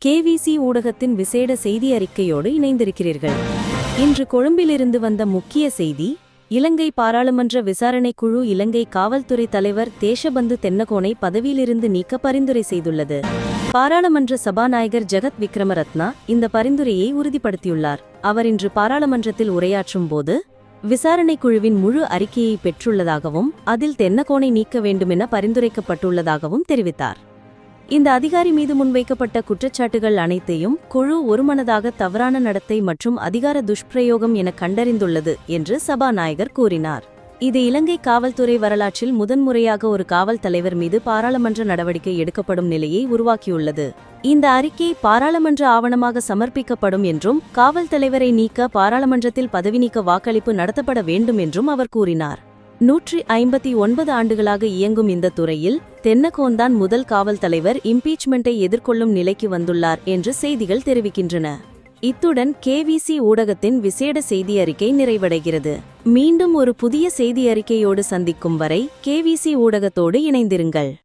KVC ஊடகத்தின் விசேட செய்தி அறிக்கையோடு இணைந்திருக்கிறீர்கள். இன்று கொழும்பிலிருந்து வந்த முக்கிய செய்தி: இலங்கை பாராளுமன்ற விசாரணைக் குழு இலங்கை காவல்துறை தலைவர் தேஷபந்து தென்னகோனை பதவியிலிருந்து நீக்க பரிந்துரை செய்துள்ளது. பாராளுமன்ற சபாநாயகர் ஜெகத் விக்ரமரத்னா இந்த பரிந்துரையை உறுதிப்படுத்தியுள்ளார். அவர் இன்று பாராளுமன்றத்தில் உரையாற்றும் போது, விசாரணைக் குழுவின் முழு அறிக்கையை பெற்றுள்ளதாகவும் அதில் தென்னகோனை நீக்க வேண்டுமென பரிந்துரைக்கப்பட்டுள்ளதாகவும் தெரிவித்தார். இந்த அதிகாரி மீது முன்வைக்கப்பட்ட குற்றச்சாட்டுகள் அனைத்தையும் குழு ஒருமனதாக தவறான நடத்தை மற்றும் அதிகார துஷ்பிரயோகம் என கண்டறிந்துள்ளது என்று சபாநாயகர் கூறினார். இது இலங்கை காவல்துறை வரலாற்றில் முதன்முறையாக ஒரு காவல் தலைவர் மீது பாராளுமன்ற நடவடிக்கை எடுக்கப்படும் நிலையை உருவாக்கியுள்ளது. இந்த அறிக்கை பாராளுமன்ற ஆவணமாக சமர்ப்பிக்கப்படும் என்றும் காவல் தலைவரை நீக்க பாராளுமன்றத்தில் பதவி நீக்க வாக்களிப்பு நடத்தப்பட வேண்டும் என்றும் அவர் கூறினார். 159 ஆண்டுகளாக இயங்கும் இந்த துறையில் தென்னகோன்தான் முதல் காவல் தலைவர் இம்பீச்மெண்ட்டை எதிர்கொள்ளும் நிலைக்கு வந்துள்ளார் என்று செய்திகள் தெரிவிக்கின்றன. இத்துடன் கேவிசி ஊடகத்தின் விசேட செய்தி அறிக்கை நிறைவடைகிறது. மீண்டும் ஒரு புதிய செய்தி அறிக்கையோடு சந்திக்கும் வரை கேவிசி ஊடகத்தோடு இணைந்திருங்கள்.